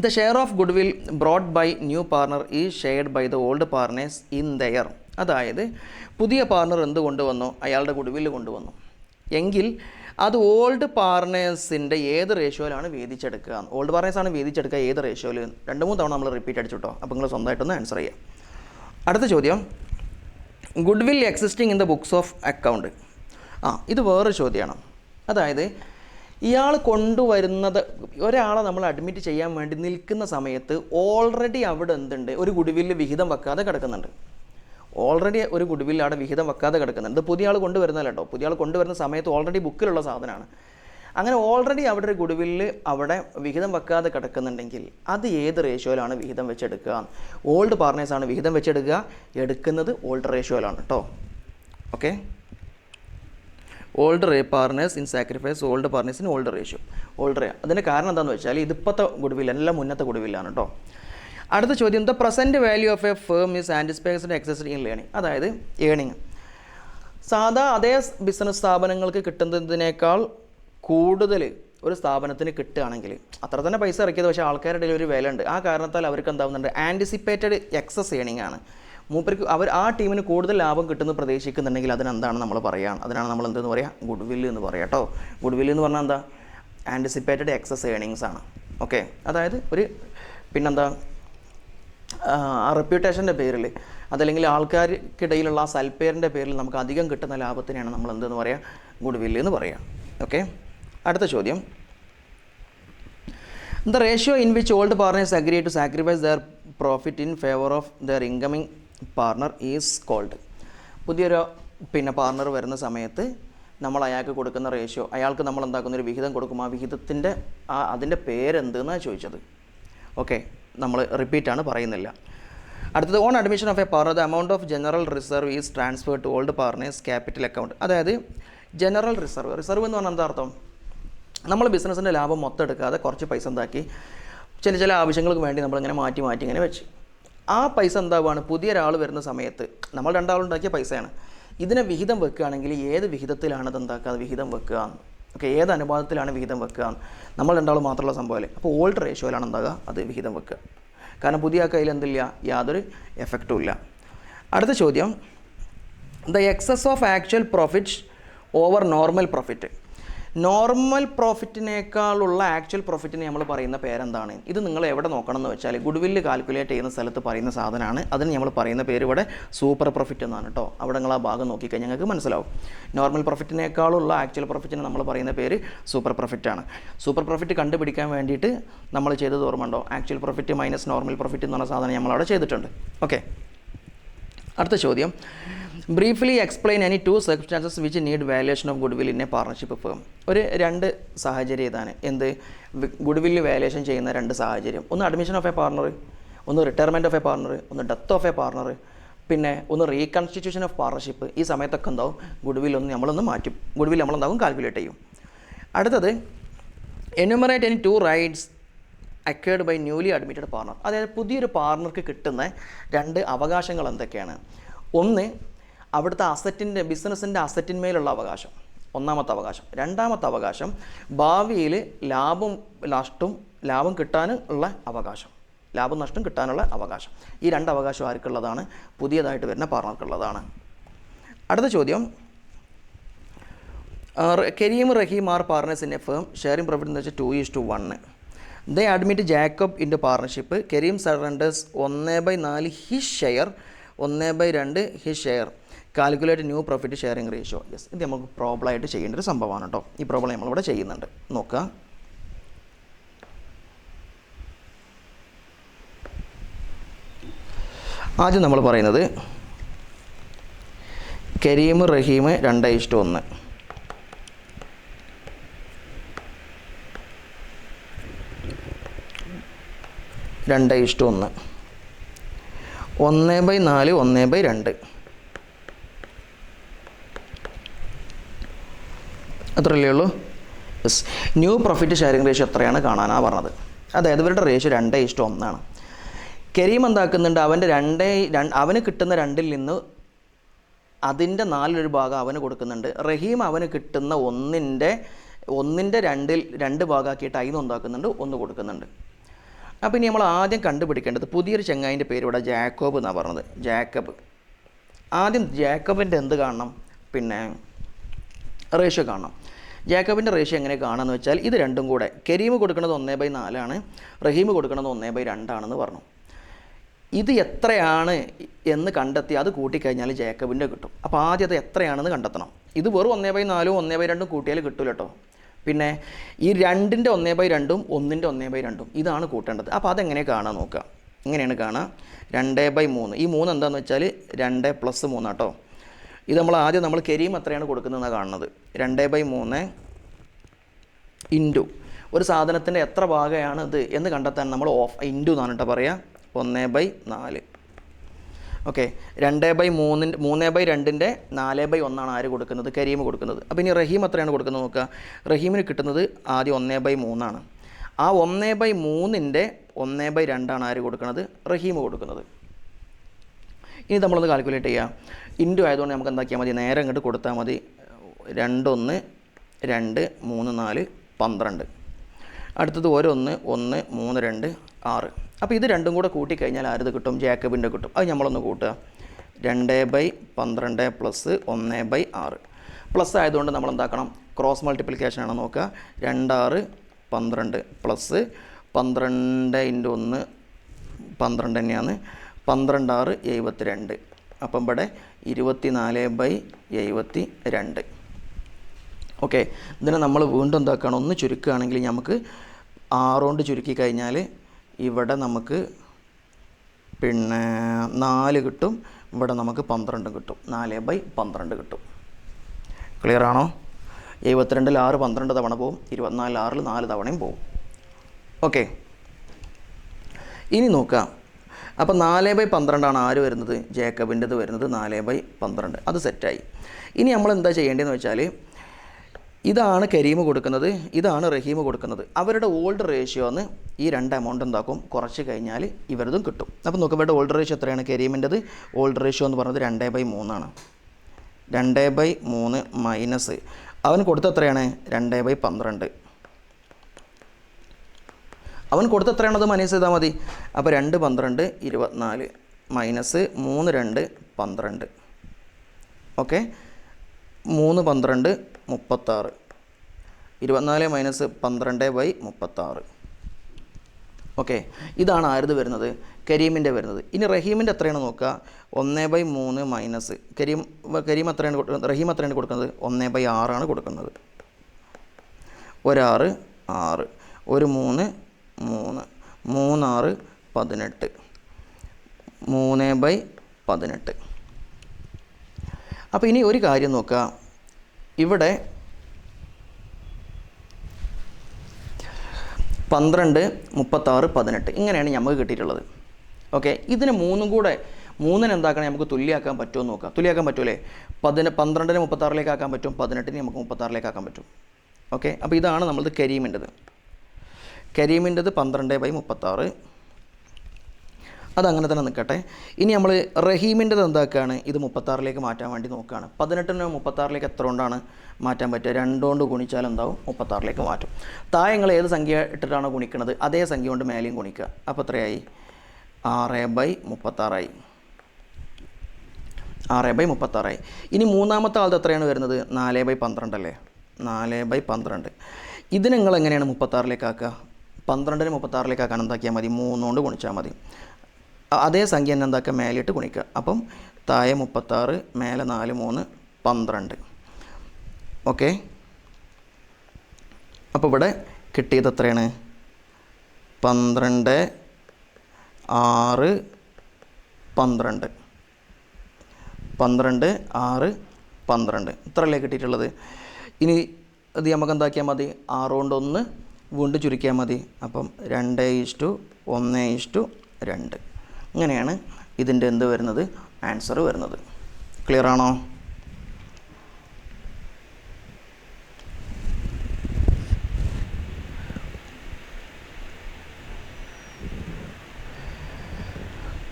the share of goodwill brought by new partner is shared by the old partners in their. അതായത് പുതിയ പാർട്ണർ എന്ത് കൊണ്ടുവന്നു? അയാളുടെ ഗുഡ് വില്ല് കൊണ്ടുവന്നു എങ്കിൽ അത് ഓൾഡ് പാർട്ണേഴ്സിൻ്റെ ഏത് റേഷ്യോയിലാണ് വീതിച്ചെടുക്കുക? ഓൾഡ് പാർട്ണേഴ്സാണ് വീതിച്ചെടുക്കുക ഏത് റേഷ്യോയിൽ? 2-3 തവണ നമ്മൾ റിപ്പീറ്റ് അടിച്ചിട്ടോ. അപ്പോൾ നിങ്ങൾ സ്വന്തമായിട്ടൊന്ന് ആൻസർ ചെയ്യാം. അടുത്ത ചോദ്യം, good will existing in the books of account. ഇത് വേറൊരു ചോദ്യമാണ്. അതായത് ഇയാൾ കൊണ്ടുവരുന്നത്, ഒരാളെ നമ്മൾ അഡ്മിറ്റ് ചെയ്യാൻ വേണ്ടി നിൽക്കുന്ന സമയത്ത് ഓൾറെഡി അവിടെ എന്തുണ്ട്? ഒരു ഗുഡ് വില്ല് വിഹിതം വെക്കാതെ കിടക്കുന്നുണ്ട്. ഓൾറെഡി ഒരു ഗുഡ് വില്ല് അവിടെ വിഹിതം വെക്കാതെ കിടക്കുന്നുണ്ട്. പുതിയ ആൾ കൊണ്ടുവരുന്നതല്ല കേട്ടോ. പുതിയ ആൾ കൊണ്ടുവരുന്ന സമയത്ത് ഓൾറെഡി ബുക്കിലുള്ള സാധനമാണ്. അങ്ങനെ ഓൾറെഡി അവിടെ ഒരു ഗുഡ് വില്ല് അവിടെ വിഹിതം വെക്കാതെ കിടക്കുന്നുണ്ടെങ്കിൽ അത് ഏത് റേഷ്യോയിലാണ് വിഹിതം വെച്ചെടുക്കുക? ഓൾഡ് പാർട്ണേഴ്സാണ് വിഹിതം വെച്ചെടുക്കുക. എടുക്കുന്നത് ഓൾഡ് റേഷ്യോയിലാണ് കേട്ടോ. Okay, old partners in sacrifice old partners in old ratio. അതിൻ്റെ കാരണം എന്താണെന്ന് വെച്ചാൽ ഇതിപ്പോഴത്തെ ഗുഡ് വില്ല് എല്ലാം മുന്നത്തെ ഗുഡ് വില്ലാണ് കേട്ടോ. അടുത്ത ചോദ്യം, the present value of A firm is anticipated exist in learning. അതായത് ഏണിങ് സാധാ അതേ ബിസിനസ് സ്ഥാപനങ്ങൾക്ക് കിട്ടുന്നതിനേക്കാൾ കൂടുതൽ ഒരു സ്ഥാപനത്തിന് കിട്ടുകയാണെങ്കിൽ അത്ര തന്നെ പൈസ ഇറക്കിയത്, പക്ഷേ ആൾക്കാരുടെ ഇടയിൽ ഒരു വില ഉണ്ട്. ആ കാരണത്താൽ അവർക്ക് എന്താവുന്നുണ്ട്? ആൻറ്റിസിപ്പേറ്റഡ് എക്സസ് ഏണിംഗ് ആണ്. മൂപ്പർക്ക് ആ ടീമിന് കൂടുതൽ ലാഭം കിട്ടുമെന്ന് പ്രതീക്ഷിക്കുന്നുണ്ടെങ്കിൽ അതിനെന്താണ് നമ്മൾ പറയുക? അതിനാണ് നമ്മൾ എന്തെന്ന് പറയുക? ഗുഡ് വില്ല് എന്ന് പറയാം കേട്ടോ. ഗുഡ് വില്ല് എന്ന് പറഞ്ഞാൽ എന്താ? ആൻറ്റിസിപ്പേറ്റഡ് എക്സസ് ഏണിങ്സ് ആണ്. ഓക്കെ, അതായത് ഒരു പിന്നെന്താ റെപ്യൂട്ടേഷൻ്റെ പേരിൽ, അതല്ലെങ്കിൽ ആൾക്കാർക്കിടയിലുള്ള ആ സൽപ്പേരിൻ്റെ പേരിൽ നമുക്ക് അധികം കിട്ടുന്ന ലാഭത്തിനെയാണ് നമ്മൾ എന്തെന്ന് പറയുക? ഗുഡ് വില്ല് എന്ന് പറയുക. ഓക്കെ, അടുത്ത ചോദ്യം, the ratio in which old partners agree to sacrifice their profit in favour of their incoming partner is called. പുതിയൊരു പിന്നെ പാർട്ണർ വരുന്ന സമയത്ത് നമ്മൾ അയാൾക്ക് കൊടുക്കുന്ന റേഷ്യോ, അയാൾക്ക് നമ്മൾ എന്താക്കുന്നൊരു വിഹിതം കൊടുക്കും. ആ വിഹിതത്തിൻ്റെ അതിൻ്റെ പേരെന്തെന്നാണ് ചോദിച്ചത്. ഓക്കെ, നമ്മൾ റിപ്പീറ്റാണ് പറയുന്നില്ല. അടുത്തത്, on admission of a partner the amount of general reserve is transfer to old partners capital account. അതായത് ജനറൽ റിസർവ് എന്ന് പറഞ്ഞാൽ എന്താ അർത്ഥം? നമ്മൾ ബിസിനസ്സിൻ്റെ ലാഭം മൊത്തം എടുക്കാതെ കുറച്ച് പൈസ എന്താക്കി ചില ആവശ്യങ്ങൾക്ക് വേണ്ടി നമ്മളിങ്ങനെ മാറ്റി ഇങ്ങനെ വെച്ച്, ആ പൈസ എന്താവുകയാണ്, പുതിയ ഒരാൾ വരുന്ന സമയത്ത് നമ്മൾ രണ്ടാളുണ്ടാക്കിയ പൈസയാണ്, ഇതിനെ വിഹിതം വെക്കുകയാണെങ്കിൽ ഏത് വിഹിതത്തിലാണ് ഇത് ഉണ്ടാക്കുക, അത് വിഹിതം വെക്കുക. ഓക്കെ, ഏത് അനുപാതത്തിലാണ് വിഹിതം വെക്കുക? നമ്മൾ രണ്ടാളും മാത്രമുള്ള സംഭവമല്ലേ. അപ്പോൾ ഓൾഡ് റേഷ്യോയിലാണ് ഉണ്ടാകുക, അത് വിഹിതം വെക്കുക. കാരണം പുതിയ കയ്യിൽ എന്തില്ല, യാതൊരു എഫക്റ്റും ഇല്ല. അടുത്ത ചോദ്യം, the excess of actual profit over normal profit. Normal പ്രോഫിറ്റിനേക്കാളുള്ള ആക്ച്വൽ പ്രോഫിറ്റിനെ നമ്മൾ പറയുന്ന പേരെന്താണ്? ഇത് നിങ്ങൾ എവിടെ നോക്കണം എന്ന് വെച്ചാൽ ഗുഡ്വില്ല് കാൽക്കുലേറ്റ് ചെയ്യുന്ന സ്ഥലത്ത് പറയുന്ന സാധനമാണ്. അതിന് നമ്മൾ പറയുന്ന പേര് ഇവിടെ സൂപ്പർ പ്രോഫിറ്റ് എന്നാണ് കേട്ടോ. അവിടെ നിങ്ങൾ ആ ഭാഗം നോക്കിക്കഴിഞ്ഞാൽ ഞങ്ങൾക്ക് മനസ്സിലാവും. നോർമൽ പ്രോഫിറ്റിനേക്കാളുള്ള ആക്ച്വൽ പ്രോഫിറ്റിന് നമ്മൾ പറയുന്ന പേര് സൂപ്പർ പ്രോഫിറ്റാണ്. സൂപ്പർ പ്രോഫിറ്റ് കണ്ടുപിടിക്കാൻ വേണ്ടിയിട്ട് നമ്മൾ ചെയ്തത് ഓർമ്മയുണ്ടോ? Actual profit minus normal profit എന്ന് പറഞ്ഞ സാധനം നമ്മളവിടെ ചെയ്തിട്ടുണ്ട്. ഓക്കെ, അടുത്ത ചോദ്യം, briefly explain any 2 circumstances which need valuation of goodwill in a partnership firm. ഒരു 2 സാഹചര്യം ഇതാണ്. എന്ത്? ഗുഡ്വില്ല് വാല്യുവേഷൻ ചെയ്യുന്ന 2 സാഹചര്യം. ഒന്ന് അഡ്മിഷൻ ഓഫ് എ പാർട്ണർ, ഒന്ന് റിട്ടയർമെൻറ്റ് ഓഫ് എ പാർട്ണർ, ഒന്ന് ഡെത്ത് ഓഫ് എ പാർട്ണർ, പിന്നെ ഒന്ന് റീകൺസ്റ്റിറ്റ്യൂഷൻ ഓഫ് പാർട്ണർഷിപ്പ്. ഈ സമയത്തൊക്കെ എന്താവും, നമ്മളൊന്ന് മാറ്റും, ഗുഡ്വിൽ നമ്മളെന്താവും കാൽക്കുലേറ്റ് ചെയ്യും. അടുത്തത്, enumerate any 2 rights acquired by newly admitted partner. അതായത് പുതിയൊരു പാർട്ണർക്ക് കിട്ടുന്ന 2 അവകാശങ്ങൾ എന്തൊക്കെയാണ്? ഒന്ന്, അവിടുത്തെ അസറ്റിൻ്റെ ബിസിനസ്സിൻ്റെ അസറ്റിന്മേലുള്ള അവകാശം, ഒന്നാമത്തെ അവകാശം. രണ്ടാമത്തെ അവകാശം, ഭാവിയിൽ ലാഭം കിട്ടാനുള്ള അവകാശം, ലാഭം നഷ്ടം കിട്ടാനുള്ള അവകാശം. ഈ 2 അവകാശം ആർക്കുള്ളതാണ്? പുതിയതായിട്ട് വരുന്ന പാർട്ണർക്കുള്ളതാണ്. അടുത്ത ചോദ്യം, Karim Rahim are partners in a firm, sharing profit എന്ന് വെച്ചാൽ 2:1. They admit Jacob into partnership. Karim surrenders 1/4 his share, 1/2 his share. Calculate new profit sharing ratio. Yes, ഇത് നമുക്ക് പ്രോബ്ലമായിട്ട് ചെയ്യേണ്ട ഒരു സംഭവമാണ് കേട്ടോ. ഈ പ്രോബ്ലം നമ്മളിവിടെ ചെയ്യുന്നുണ്ട്. നോക്കുക, ആദ്യം നമ്മൾ പറയുന്നത് കരീം റഹീം 2:1. 2:1, 1/4, 1/2. അത്രയല്ലേ ഉള്ളൂ. Yes, new profit sharing ratio എത്രയാണ് കാണാനാണ് പറഞ്ഞത്. അതായത് ഇവരുടെ റേഷ്യോ 2:1. കരീം എന്താക്കുന്നുണ്ട്, അവന് കിട്ടുന്ന 2-ൽ നിന്ന് അതിൻ്റെ 4 ഭാഗം അവന് കൊടുക്കുന്നുണ്ട്. റഹീം അവന് കിട്ടുന്ന 1-ൻ്റെ 2 ഭാഗമാക്കിയിട്ട് അതിന് എന്താക്കുന്നുണ്ട്, 1 കൊടുക്കുന്നുണ്ട്. അപ്പോൾ ഇനി നമ്മൾ ആദ്യം കണ്ടുപിടിക്കേണ്ടത് പുതിയൊരു ചങ്ങായിൻ്റെ പേര് ഇവിടെ ജാക്കോബ് എന്നാണ് പറഞ്ഞത്. ജാക്കബ്. ആദ്യം ജാക്കബിൻ്റെ എന്ത് കാണണം, പിന്നെ റേഷ്യോ കാണണം. ജാക്കബിൻ്റെ റേഷ്യോ എങ്ങനെ കാണുമെന്ന് വെച്ചാൽ ഇത് രണ്ടും കൂടെ കരീം കൊടുക്കുന്നത് 1/4 റഹീം കൊടുക്കുന്നത് 1/2 പറഞ്ഞു. ഇത് എത്രയാണ് എന്ന് കണ്ടെത്തി അത് കൂട്ടിക്കഴിഞ്ഞാൽ ജാക്കബിൻ്റെ കിട്ടും. അപ്പോൾ ആദ്യം അത് എത്രയാണെന്ന് കണ്ടെത്തണം. ഇത് വെറും 1/4 1/2 കൂട്ടിയാൽ കിട്ടില്ല കേട്ടോ. പിന്നെ ഈ 2-ൻ്റെ 1/2 1-ൻ്റെ 1/2 ഇതാണ് കൂട്ടേണ്ടത്. അപ്പോൾ അതെങ്ങനെ കാണാൻ നോക്കുക. ഇങ്ങനെയാണ് കാണുക, 2/3. ഈ 3 എന്താണെന്ന് വെച്ചാൽ 2 + 3 കേട്ടോ. ഇത് നമ്മൾ കരീം എത്രയാണ് കൊടുക്കുന്നതെന്നാണ് കാണുന്നത്. 2/3 ഇൻറ്റു ഒരു സാധനത്തിൻ്റെ എത്ര ഭാഗമാണ് ഇത് എന്ന് കണ്ടെത്താൻ നമ്മൾ ഇൻറ്റു എന്നാണ് കേട്ടോ പറയുക. 1/4. ഓക്കെ, 2/3 3/2-ൻ്റെ 4/1 ആര് കൊടുക്കുന്നത്? കരീം കൊടുക്കുന്നത്. അപ്പോൾ ഇനി റഹീം എത്രയാണ് കൊടുക്കുന്നത് നോക്കുക. റഹീമിന് കിട്ടുന്നത് ആദ്യം 1/3. ആ 1/3-ൻ്റെ 1/2 ആര് കൊടുക്കുന്നത്? റഹീം കൊടുക്കുന്നത്. ഇനി നമ്മളൊന്ന് കാൽക്കുലേറ്റ് ചെയ്യുക. ഇൻറ്റു ആയതുകൊണ്ട് നമുക്ക് എന്താക്കിയാൽ മതി, നേരെ ഇങ്ങോട്ട് കൊടുത്താൽ മതി. 2 1 2 3 4 12. അടുത്തത് 1 1 1 3 2 6. അപ്പോൾ ഇത് രണ്ടും കൂടെ കൂട്ടിക്കഴിഞ്ഞാൽ ആരത് കിട്ടും? ജാക്കബിൻ്റെ കിട്ടും. അത് നമ്മളൊന്ന് കൂട്ടുക. 2/12 + 1/6. പ്ലസ് ആയതുകൊണ്ട് നമ്മൾ എന്താക്കണം, ക്രോസ് മൾട്ടിപ്ലിക്കേഷനാണ് നോക്കുക. 2 6 12 പ്ലസ് 12 × 1 12 തന്നെയാണ്. 12 6 72. അപ്പം ഇവിടെ 24/72. ഓക്കെ, ഇതിനെ നമ്മൾ വീണ്ടും എന്താക്കണം, ഒന്ന് ചുരുക്കുകയാണെങ്കിൽ നമുക്ക് 6 കൊണ്ട് ചുരുക്കി കഴിഞ്ഞാൽ ഇവിടെ നമുക്ക് പിന്നെ 4 കിട്ടും. ഇവിടെ നമുക്ക് 12 കിട്ടും. 4/12 കിട്ടും. ക്ലിയർ ആണോ? 72-ൽ 6 12 തവണ പോവും, 24-ൽ 6 4 തവണയും പോവും. ഓക്കെ, ഇനി നോക്കാം. അപ്പോൾ 4/12 ആര് വരുന്നത്? ജേക്കബിൻ്റെത് വരുന്നത് 4/12. അത് സെറ്റായി. ഇനി നമ്മൾ എന്താ ചെയ്യേണ്ടതെന്ന് വെച്ചാൽ, ഇതാണ് കരീം കൊടുക്കുന്നത്, ഇതാണ് റഹീം കൊടുക്കുന്നത്. അവരുടെ ഓൾഡ് റേഷ്യോ എന്ന് ഈ രണ്ട് എമൗണ്ട് എന്താക്കും, കുറച്ച് കഴിഞ്ഞാൽ ഇവരതും കിട്ടും. അപ്പോൾ നോക്കുക, ഇവരുടെ ഓൾഡ് റേഷ്യോ എത്രയാണ്? കരീമിൻ്റെത് ഓൾഡ് റേഷ്യോ എന്ന് പറയുന്നത് 2/3 ആണ്. 2/3 മൈനസ് അവൻ കൊടുത്ത എത്രയാണ്? 2/12. അവൻ കൊടുത്ത എത്രയാണത് മൈനസ് ചെയ്താൽ മതി. അപ്പോൾ 2 12 24 മൈനസ് 3 2 12. ഓക്കെ, 3 12 36. 24 മൈനസ് 12/36. ഓക്കെ, ഇതാണ് ആരത് വരുന്നത്? കരീമിൻ്റെ വരുന്നത്. ഇനി റഹീമിൻ്റെ എത്രയാണ് നോക്കുക. 1/3 മൈനസ് കരീം എത്രയാണ് കൊടുക്കുന്നത്? റഹീം എത്രയാണ് കൊടുക്കുന്നത്? 1/6 ആണ് കൊടുക്കുന്നത്. 1 6 6 1 3 3 3 6 18 3/18. അപ്പോൾ ഇനി ഒരു കാര്യം നോക്കുക, ഇവിടെ 12 36 18 ഇങ്ങനെയാണ് നമുക്ക് കിട്ടിയിട്ടുള്ളത്. ഓക്കെ, ഇതിന് മൂന്നിന് എന്താക്കണം, നമുക്ക് തുല്യമാക്കാൻ പറ്റുമോ എന്ന് നോക്കാം. തുല്യമാക്കാൻ പറ്റൂലേ? 12-നെ 36-ലേക്ക് ആക്കാൻ പറ്റും, 18-നെ നമുക്ക് 36-ലേക്ക് ആക്കാൻ പറ്റും. ഓക്കെ, അപ്പോൾ ഇതാണ് നമ്മളത് കരീമിൻ്റെത്. 12/36 അതങ്ങനെ തന്നെ നിൽക്കട്ടെ. ഇനി നമ്മൾ റഹീമിൻ്റെത് എന്താക്കുകയാണ്, ഇത് 36-ലേക്ക് മാറ്റാൻ വേണ്ടി നോക്കുകയാണ്. 18-നെ 36-ലേക്ക് എത്ര കൊണ്ടാണ് മാറ്റാൻ പറ്റുക? 2 കൊണ്ട് ഗുണിച്ചാൽ എന്താവും? 36-ലേക്ക് മാറ്റും. താഴെ നിങ്ങൾ ഏത് സംഖ്യ ഇട്ടിട്ടാണോ ഗുണിക്കുന്നത്, അതേ സംഖ്യ കൊണ്ട് മേലെയും ഗുണിക്കുക. അപ്പോൾ എത്രയായി? 6/36 ആയി. 6/36 ആയി. ഇനി മൂന്നാമത്തെ ആളത് എത്രയാണ് വരുന്നത്? 4/12 അല്ലേ? 4/12. ഇതിന് നിങ്ങൾ എങ്ങനെയാണ് 36-ലേക്ക് ആക്കുക? 12-നെ 36-ലേക്ക് ആക്കാൻ എന്താക്കിയാൽ മതി? 3 കൊണ്ട് ഗുണിച്ചാൽ മതി. അതേ സംഖ്യ തന്നെ എന്താക്കുക? മേലിട്ട് ഗുണിക്കുക. അപ്പം താഴെ 36 മേലെ 4 3 12. ഓക്കെ, അപ്പോൾ ഇവിടെ കിട്ടിയത് എത്രയാണ്? 12 6 12 12 6 12 ഇത്രയല്ലേ കിട്ടിയിട്ടുള്ളത്. ഇനി ഇത് നമുക്ക് എന്താക്കിയാൽ മതി? 6 കൊണ്ട് 1 വീണ്ടും ചുരുക്കിയാൽ മതി. അപ്പം 2:1:2 ഇങ്ങനെയാണ് ഇതിൻ്റെ എന്ത് വരുന്നത്? ആൻസർ വരുന്നത്. ക്ലിയർ ആണോ?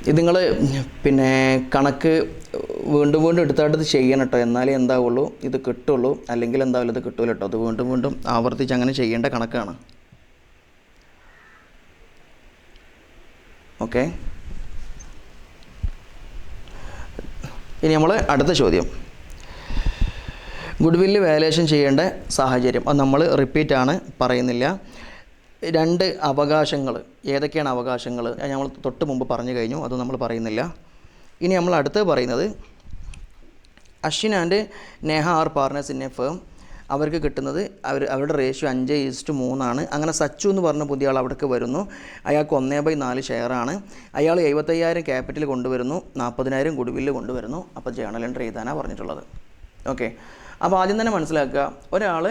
ഇത് നിങ്ങൾ പിന്നെ കണക്ക് വീണ്ടും എടുത്തായിട്ട് ചെയ്യണം കേട്ടോ, എന്നാലേ എന്താവുള്ളൂ ഇത് കിട്ടുള്ളൂ. അല്ലെങ്കിൽ എന്താവില്ല, ഇത് കിട്ടൂല കേട്ടോ. അത് വീണ്ടും ആവർത്തിച്ച് അങ്ങനെ ചെയ്യേണ്ട കണക്കാണ്. ഓക്കെ, ഇനി നമ്മൾ അടുത്ത ചോദ്യം, ഗുഡ്വില്ല് വാല്യുവേഷൻ ചെയ്യേണ്ട സാഹചര്യം. അത് നമ്മൾ റിപ്പീറ്റാണ്, പറയുന്നില്ല. 2 അവകാശങ്ങൾ. ഏതൊക്കെയാണ് അവകാശങ്ങൾ? നമ്മൾ തൊട്ട് മുമ്പ് പറഞ്ഞു കഴിഞ്ഞു, അത് നമ്മൾ പറയുന്നില്ല. ഇനി നമ്മൾ അടുത്ത് പറയുന്നത്, Ashwin and Neha are partners in a firm. അവർക്ക് കിട്ടുന്നത് അവരുടെ റേഷ്യോ 5:3 ആണ്. അങ്ങനെ സച്ചു എന്ന് പറഞ്ഞ പുതിയ ആൾ അവിടേക്ക് വരുന്നു. അയാൾക്ക് 1/4 ഷെയറാണ്. അയാൾ 75,000 ക്യാപിറ്റൽ കൊണ്ടുവരുന്നു, 40,000 ഗുഡ്വില്ല് കൊണ്ടുവരുന്നു. അപ്പോൾ ജേണൽ എൻട്രി എഴുതാനാണ് പറഞ്ഞിട്ടുള്ളത്. ഓക്കെ, അപ്പോൾ ആദ്യം തന്നെ മനസ്സിലാക്കുക, ഒരാൾ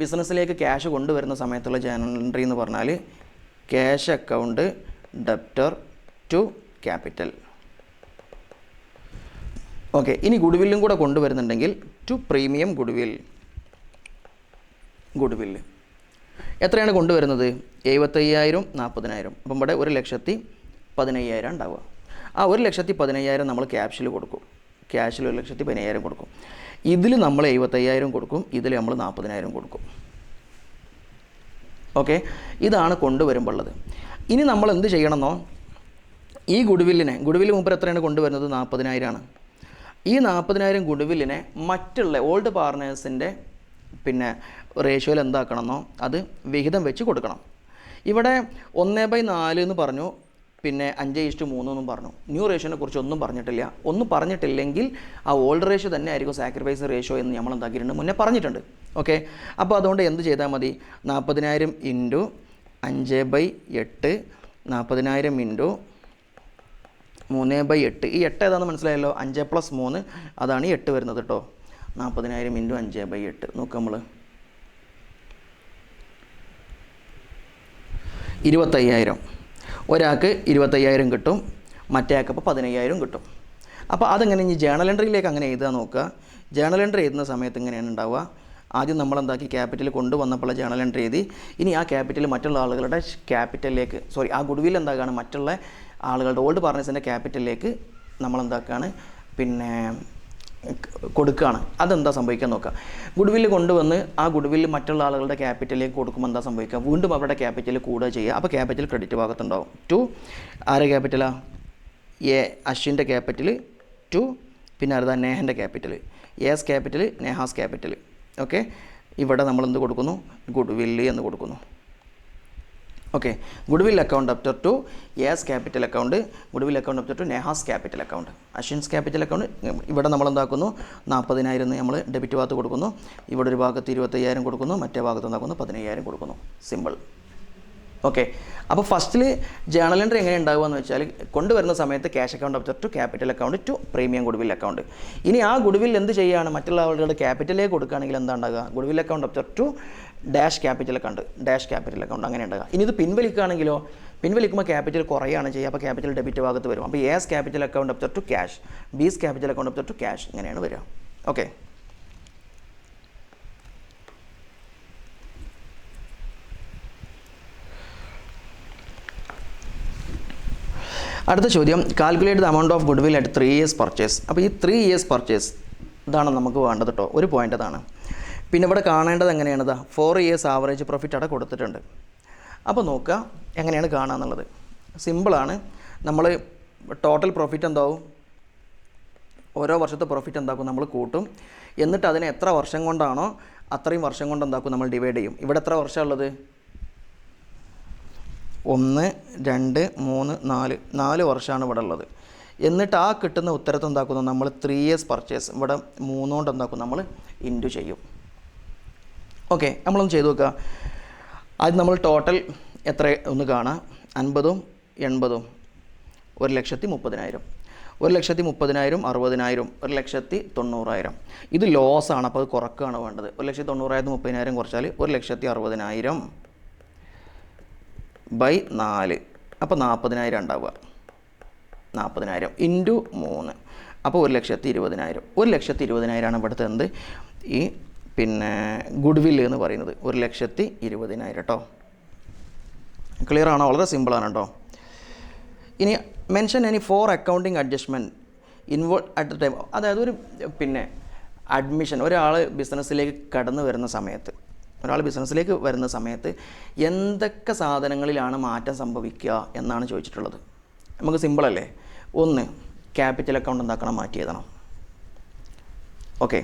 ബിസിനസ്സിലേക്ക് ക്യാഷ് കൊണ്ടുവരുന്ന സമയത്തുള്ള ജേണൽ എൻട്രി എന്ന് പറഞ്ഞാൽ cash account debtor to capital. Okay, ഇനി ഗുഡ്വില്ലും കൂടെ കൊണ്ടുവരുന്നുണ്ടെങ്കിൽ ടു പ്രീമിയം ഗുഡ്വില്ല്. എത്രയാണ് കൊണ്ടുവരുന്നത്? 75,000 40,000. അപ്പം ഇവിടെ 1,15,000 ഉണ്ടാവുക. ആ 1,15,000 നമ്മൾ ക്യാഷിൽ കൊടുക്കും. ക്യാഷിൽ 1,15,000 കൊടുക്കും. ഇതിൽ നമ്മൾ 75,000 കൊടുക്കും, ഇതിൽ നമ്മൾ 40,000 കൊടുക്കും. ഓക്കെ, ഇതാണ് കൊണ്ടുവരുമ്പോൾ ഉള്ളത്. ഇനി നമ്മൾ എന്ത് ചെയ്യണമെന്നോ, ഈ ഗുഡ്വില്ല് മുമ്പ് എത്രയാണ് കൊണ്ടുവരുന്നത്? 40,000 ആണ്. ഈ 40,000 ഗുഡ്വില്ലിനെ മറ്റുള്ള ഓൾഡ് പാർട്ണേഴ്സിൻ്റെ പിന്നെ റേഷ്യോയിൽ എന്താക്കണമെന്നോ അത് വിഹിതം വെച്ച് കൊടുക്കണം. ഇവിടെ 1/4 എന്ന് പറഞ്ഞു, പിന്നെ 5:3 എന്നും പറഞ്ഞു. ന്യൂ റേഷ്യോനെ കുറിച്ച് ഒന്നും പറഞ്ഞിട്ടില്ല. ഒന്നും പറഞ്ഞിട്ടില്ലെങ്കിൽ ആ ഓൾഡ് റേഷ്യോ തന്നെ ആയിരിക്കും സാക്രിഫൈസ് റേഷ്യോ എന്ന് നമ്മൾ എന്താക്കിയിട്ടുണ്ട്, മുന്നേ പറഞ്ഞിട്ടുണ്ട്. ഓക്കെ, അപ്പോൾ അതുകൊണ്ട് എന്ത് ചെയ്താൽ മതി? 40,000 ഇൻറ്റു 5/8, 40,000 ഇൻറ്റു 3/8. ഈ 8 ഏതാണെന്ന് മനസ്സിലായല്ലോ. 5 + 3 അതാണ് ഈ 8 വരുന്നത് കേട്ടോ. 40,000 × 5/8 നോക്കാം നമ്മൾ. 25,000. ഒരാൾക്ക് 25,000 കിട്ടും, മറ്റേ ആൾക്ക് അപ്പോൾ 15,000 കിട്ടും. അപ്പോൾ അതെങ്ങനെ ഇനി ജേണൽ എൻട്രിയിലേക്ക് അങ്ങനെ എഴുതാൻ നോക്കുക. ജേണൽ എൻട്രി എഴുതുന്ന സമയത്ത് ഇങ്ങനെയാണ് ഉണ്ടാവുക. ആദ്യം നമ്മളെന്താക്കി ക്യാപിറ്റൽ കൊണ്ടുവന്നപ്പോൾ ജേണൽ എൻട്രി എഴുതി. ഇനി ആ ക്യാപിറ്റൽ മറ്റുള്ള ആളുകളുടെ ക്യാപിറ്റലിലേക്ക്, ആ ഗുഡ്വിൽ എന്താക്കുകയാണ് മറ്റുള്ള ആളുകളുടെ ഓൾഡ് പാർട്ട്നേഴ്സിൻ്റെ ക്യാപിറ്റലിലേക്ക് നമ്മളെന്താക്കുകയാണ് പിന്നെ കൊടുക്കുകയാണ്. അതെന്താ സംഭവിക്കാൻ നോക്കുക. ഗുഡ്വില്ല് കൊണ്ടുവന്ന് ആ ഗുഡ്വില്ല് മറ്റുള്ള ആളുകളുടെ ക്യാപിറ്റലിലേക്ക് കൊടുക്കുമ്പോൾ എന്താ സംഭവിക്കുക, വീണ്ടും അവരുടെ ക്യാപിറ്റൽ കൂടുക ചെയ്യുക. അപ്പോൾ ക്യാപിറ്റൽ ക്രെഡിറ്റ് ഭാഗത്തുണ്ടാവും. 2 ആരെ ക്യാപിറ്റലാ, അശ്വിൻ്റെ ക്യാപിറ്റൽ 2, പിന്നെ ആരുതാ നേഹൻ്റെ ക്യാപിറ്റൽ, എസ് ക്യാപിറ്റൽ നേഹാസ് ക്യാപിറ്റൽ. ഓക്കെ, ഇവിടെ നമ്മൾ എന്ത് കൊടുക്കുന്നു, ഗുഡ്വില്ല് എന്ന് കൊടുക്കുന്നു. Okay, goodwill account debtor to എസ് capital account, goodwill account debtor to Neha's capital account, Ashwin's capital account. ഇവിടെ നമ്മൾ എന്താക്കുന്നു, 40,000 നമ്മൾ ഡെബിറ്റ് ഭാഗത്ത് കൊടുക്കുന്നു. ഇവിടെ ഒരു ഭാഗത്ത് 25,000 കൊടുക്കുന്നു, മറ്റേ ഭാഗത്ത് എന്താക്കുന്നു 15,000 കൊടുക്കുന്നു. സിമ്പിൾ. ഓക്കെ, അപ്പോൾ ഫസ്റ്റിൽ ജേണൽ എൻട്രി എങ്ങനെ ഉണ്ടാവുക എന്ന് വെച്ചാൽ കൊണ്ടുവരുന്ന സമയത്ത് cash account debtor to capital account to premium goodwill account. ഇനി ആ ഗുഡ്വിൽ എന്ത് ചെയ്യുകയാണ്, മറ്റുള്ള ആളുകളുടെ ക്യാപിറ്റലിലേക്ക് കൊടുക്കുകയാണെങ്കിൽ എന്താ ഉണ്ടാകുക, goodwill account debtor to dash capital account അങ്ങനെ ഉണ്ടാകുക. ഇനി ഇത് പിൻവലിക്കുകയാണെങ്കിലോ, പിൻവലിക്കുമ്പോൾ ക്യാപിറ്റൽ കുറയാണ് ചെയ്യുക. അപ്പോൾ ക്യാപിറ്റൽ ഡെബിറ്റ് ഭാഗത്ത് വരും. അപ്പോൾ A's capital account debtor to cash, B's capital account debtor to cash ഇങ്ങനെയാണ് വരിക. ഓക്കെ, അടുത്ത ചോദ്യം, calculate the amount of goodwill at 3 years purchase. അപ്പോൾ ഈ 3 years പർച്ചേസ് ഇതാണ് നമുക്ക് വേണ്ടത് കേട്ടോ. ഒരു പോയിൻ്റ് അതാണ്. പിന്നെ ഇവിടെ കാണേണ്ടത് എങ്ങനെയാണ്, 4 years ആവറേജ് പ്രോഫിറ്റ് അവിടെ കൊടുത്തിട്ടുണ്ട്. അപ്പോൾ നോക്കുക എങ്ങനെയാണ് കാണുക എന്നുള്ളത്. സിമ്പിളാണ്. നമ്മൾ ടോട്ടൽ പ്രോഫിറ്റ് എന്താവും, ഓരോ വർഷത്തെ പ്രോഫിറ്റ് എന്താക്കും നമ്മൾ കൂട്ടും. എന്നിട്ട് അതിനെ എത്ര വർഷം കൊണ്ടാണോ അത്രയും വർഷം കൊണ്ട് എന്താക്കും നമ്മൾ ഡിവൈഡ് ചെയ്യും. ഇവിടെ എത്ര വർഷമുള്ളത്, 1, 2, 3, 4 വർഷമാണ് ഇവിടെ ഉള്ളത്. എന്നിട്ട് ആ കിട്ടുന്ന ഉത്തരത്ത് എന്താക്കുന്നു നമ്മൾ 3 years പർച്ചേസ് ഇവിടെ 3 കൊണ്ട് എന്താക്കും നമ്മൾ ഇൻറ്റു ചെയ്യും. ഓക്കെ, നമ്മളൊന്ന് ചെയ്ത് നോക്കുക. അത് നമ്മൾ ടോട്ടൽ എത്ര ഒന്ന് കാണാം. 50, 80, 1,30,000, 1,30,000, 60,000, 1,90,000. ഇത് ലോസാണ്, അപ്പോൾ അത് കുറക്കുകയാണ് വേണ്ടത്. 1,90,000 30,000 കുറച്ചാൽ 1,60,000 ബൈ 4, അപ്പോൾ 40,000 ഉണ്ടാവുക. 40,000 ഇൻറ്റു 3, അപ്പോൾ 1,20,000. 1,20,000 ഇവിടുത്തെ എന്ത് ഈ പിന്നെ ഗുഡ്വില്ല് എന്ന് പറയുന്നത്. 1,20,000 കേട്ടോ. ക്ലിയർ ആണോ? വളരെ സിമ്പിളാണ് കേട്ടോ. ഇനി mention any 4 accounting adjustment involve at the time. അതായത് ഒരു പിന്നെ അഡ്മിഷൻ, ഒരാൾ ബിസിനസ്സിലേക്ക് കടന്നു വരുന്ന സമയത്ത്, എന്തൊക്കെ സാധനങ്ങളിലാണ് മാറ്റം സംഭവിക്കുക എന്നാണ് ചോദിച്ചിട്ടുള്ളത്. നമുക്ക് സിമ്പിളല്ലേ. 1, ക്യാപിറ്റൽ അക്കൗണ്ട് എന്താക്കണം, മാറ്റി എഴുതണം. ഓക്കെ,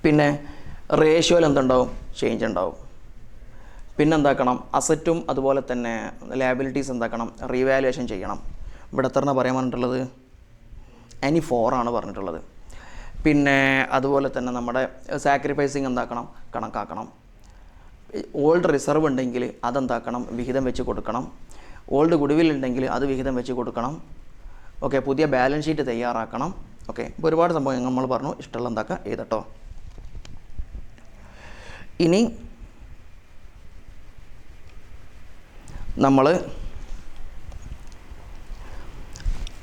പിന്നെ റേഷ്യോയിൽ എന്തുണ്ടാവും, ചേഞ്ച് ഉണ്ടാവും. പിന്നെ എന്താക്കണം, അസറ്റും അതുപോലെ തന്നെ ലയബിലിറ്റീസ് എന്താക്കണം, റീവാലുവേഷൻ ചെയ്യണം. ഇവിടെ എത്ര പറയാൻ പറഞ്ഞിട്ടുള്ളത്, എനി 4 ആണ് പറഞ്ഞിട്ടുള്ളത്. പിന്നെ അതുപോലെ തന്നെ നമ്മുടെ സാക്രിഫൈസിങ് എന്താക്കണം, കണക്കാക്കണം. ഓൾഡ് റിസർവ് ഉണ്ടെങ്കിൽ അതെന്താക്കണം, വിഹിതം വെച്ച് കൊടുക്കണം. ഓൾഡ് ഗുഡ്വിൽ ഉണ്ടെങ്കിൽ അത് വിഹിതം വെച്ച് കൊടുക്കണം. ഓക്കെ, പുതിയ ബാലൻസ് ഷീറ്റ് തയ്യാറാക്കണം. ഓക്കെ, ഇപ്പോൾ ഒരുപാട് സംഭവം നമ്മൾ പറഞ്ഞു. ഇഷ്ടമുള്ള എന്താക്കുക എഴുതട്ടോ. ഇനി നമ്മൾ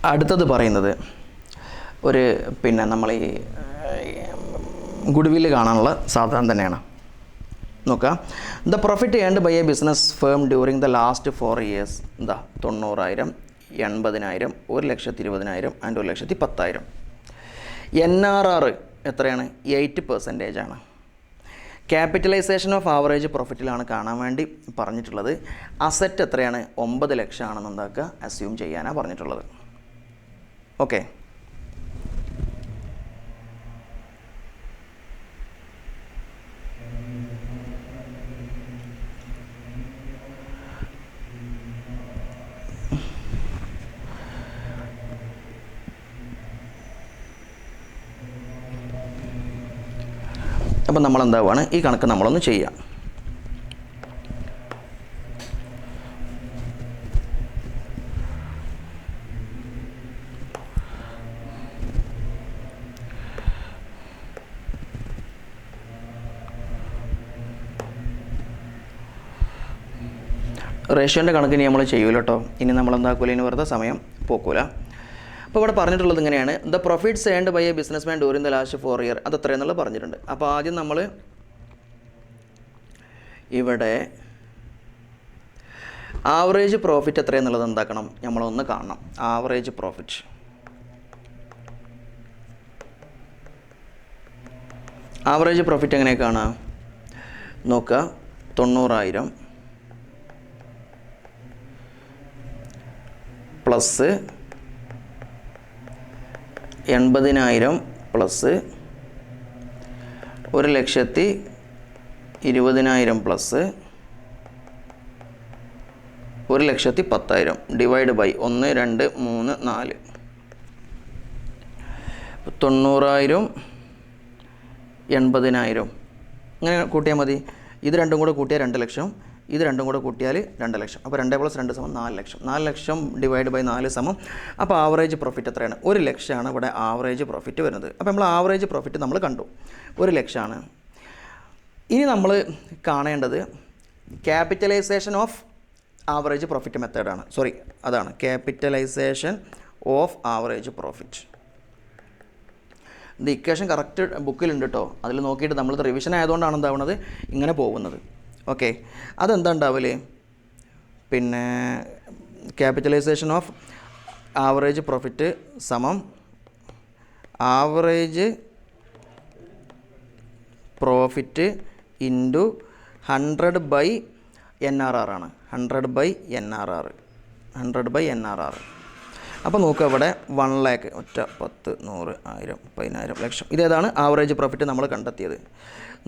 അടുത്തത് പറയുന്നത് ഒരു പിന്നെ നമ്മൾ ഈ ഗുഡ്വില്ല് കാണാനുള്ള സാധനം തന്നെയാണ്. നോക്കുക, the profit earned by a business firm during the last 4 years 90,000, 80,000, 1,20,000 and 1,10,000. NRR എത്രയാണ്, 8% ആണ്. ക്യാപിറ്റലൈസേഷൻ ഓഫ് ആവറേജ് പ്രോഫിറ്റിലാണ് കാണാൻ വേണ്ടി പറഞ്ഞിട്ടുള്ളത്. അസറ്റ് എത്രയാണ്, 9 ലക്ഷം ആണെന്ന് എന്താക്കുക അസ്യൂം ചെയ്യാനാണ് പറഞ്ഞിട്ടുള്ളത്. ഓക്കെ, അപ്പം നമ്മളെന്താവുകയാണ്, ഈ കണക്ക് നമ്മളൊന്ന് ചെയ്യാം. റേഷ്യോൻ്റെ കണക്കിന് നമ്മൾ ചെയ്യൂല കേട്ടോ. ഇനി നമ്മൾ എന്താക്കൂല, ഇനി വെറുതെ സമയം പോക്കൂല. അപ്പോൾ ഇവിടെ പറഞ്ഞിട്ടുള്ളത് ഇങ്ങനെയാണ്, the profits earned by a business man during the last 4 year. അത് എത്രയെന്നുള്ളത് പറഞ്ഞിട്ടുണ്ട്. അപ്പോൾ ആദ്യം നമ്മൾ ഇവിടെ ആവറേജ് പ്രോഫിറ്റ് എത്രയെന്നുള്ളത് എന്താക്കണം, നമ്മളൊന്ന് കാണണം. ആവറേജ് പ്രോഫിറ്റ് എങ്ങനെയാണ് കാണുക നോക്കുക. 90,000 plus 80,000 plus 1,20,000 plus 1,10,000 divide by 1, 2, 3, 4. 90,000 80,000 ഇങ്ങനെ കൂട്ടിയാൽ മതി. ഇത് രണ്ടും കൂടെ കൂട്ടിയാൽ 2 ലക്ഷം, ഇത് രണ്ടും കൂടെ കൂട്ടിയാൽ 2 ലക്ഷം. അപ്പോൾ 2 + 2 = 4 ലക്ഷം. 4 ലക്ഷം ഡിവൈഡ് ബൈ 4 സമം. അപ്പോൾ ആവറേജ് പ്രോഫിറ്റ് എത്രയാണ്? 1 ലക്ഷമാണ് ഇവിടെ ആവറേജ് പ്രോഫിറ്റ് വരുന്നത്. അപ്പോൾ നമ്മൾ ആവറേജ് പ്രോഫിറ്റ് നമ്മൾ കണ്ടു, 1 ലക്ഷമാണ്. ഇനി നമ്മൾ കാണേണ്ടത് ക്യാപിറ്റലൈസേഷൻ ഓഫ് ആവറേജ് പ്രോഫിറ്റ് മെത്തേഡാണ്. അതാണ് ക്യാപിറ്റലൈസേഷൻ ഓഫ് ആവറേജ് പ്രോഫിറ്റ്. ഇത് ഇക്വേഷൻ കറക്റ്റ് ബുക്കിലുണ്ട് കേട്ടോ. അതിൽ നോക്കിയിട്ട് നമ്മളിത് റിവിഷൻ ആയതുകൊണ്ടാണ് എന്താവുന്നത്, ഇങ്ങനെ പോകുന്നത്. ഓക്കെ, അതെന്താ ഉണ്ടാവില്ലേ, പിന്നെ ക്യാപിറ്റലൈസേഷൻ ഓഫ് ആവറേജ് പ്രോഫിറ്റ് സമം ആവറേജ് പ്രോഫിറ്റ് ഇൻറ്റു 100/NRR ആണ്. 100/NRR. അപ്പോൾ നോക്കുക, ഇവിടെ 1 lakh 1, 10, 100, 1000, 10,000, ലക്ഷം. ഇതേതാണ് ആവറേജ് പ്രോഫിറ്റ് നമ്മൾ കണ്ടെത്തിയത്.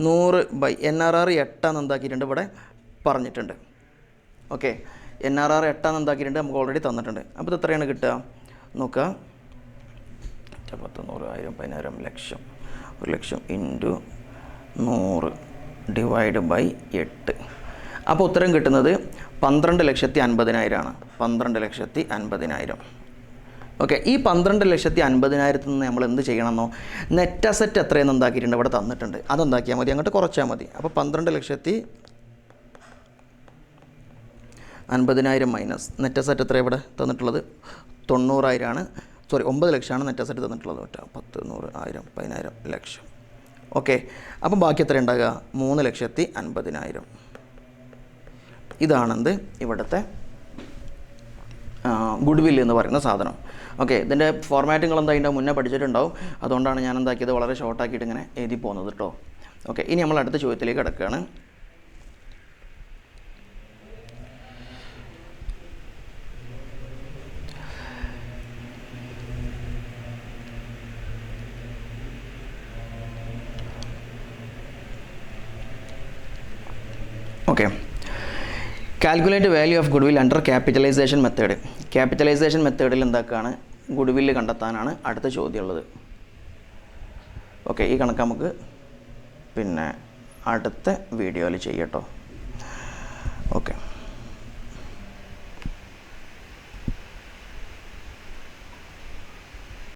100/NRR 8 എന്താക്കിയിട്ടുണ്ട്, ഇവിടെ പറഞ്ഞിട്ടുണ്ട്. ഓക്കെ, NRR 8 എന്താക്കിയിട്ടുണ്ട്, നമുക്ക് ഓൾറെഡി തന്നിട്ടുണ്ട്. അപ്പോൾ ഇത് എത്രയാണ് കിട്ടുക നോക്കുക, 10, 100, 1000, 10,000, lakh. 1 lakh into 100 divide by 8. അപ്പോൾ ഉത്തരം കിട്ടുന്നത് 12,50,000 ആണ്. 12,50,000. ഓക്കെ, ഈ 12,50,000 നിന്ന് നമ്മൾ എന്ത് ചെയ്യണമെന്നോ, നെറ്റ് അസറ്റ് എത്രയെന്ന് എന്താക്കിയിട്ടുണ്ട്, ഇവിടെ തന്നിട്ടുണ്ട്. അതെന്താക്കിയാൽ മതി, അങ്ങോട്ട് കുറച്ചാൽ മതി. അപ്പോൾ 12,50,000 മൈനസ് നെറ്റ് അസറ്റ് എത്ര ഇവിടെ തന്നിട്ടുള്ളത്, 90,000 ആണ്. 9 ലക്ഷമാണ് നെറ്റ് അസറ്റ് തന്നിട്ടുള്ളത്. 10, 100, 1000, 10,000, ലക്ഷം. ഓക്കെ, അപ്പം ബാക്കി എത്ര ഉണ്ടാകുക, 3,50,000. ഇതാണെന്ത് ഇവിടുത്തെ ഗുഡ് വില്ല് എന്ന് പറയുന്ന സാധനം. ഓക്കെ, ഇതിൻ്റെ ഫോർമാറ്റുകൾ എന്തായിട്ടുണ്ടാവും, മുന്നേ പഠിച്ചിട്ടുണ്ടാവും. അതുകൊണ്ടാണ് ഞാൻ എന്താക്കിയത്, വളരെ ഷോർട്ടാക്കിയിട്ട് ഇങ്ങനെ എഴുതി പോകുന്നത് കേട്ടോ. ഓക്കെ, ഇനി നമ്മൾ അടുത്ത ചോദ്യത്തിലേക്ക് കിടക്കുകയാണ്. Okay, calculate value of goodwill under capitalisation method. Capitalisation മെത്തേഡിൽ എന്താക്കുകയാണ്, ഗുഡ് വില്ല് കണ്ടെത്താനാണ് അടുത്ത ചോദ്യമുള്ളത്. ഓക്കെ, ഈ കണക്ക് നമുക്ക് പിന്നെ അടുത്ത വീഡിയോയിൽ ചെയ്യട്ടോ. ഓക്കെ.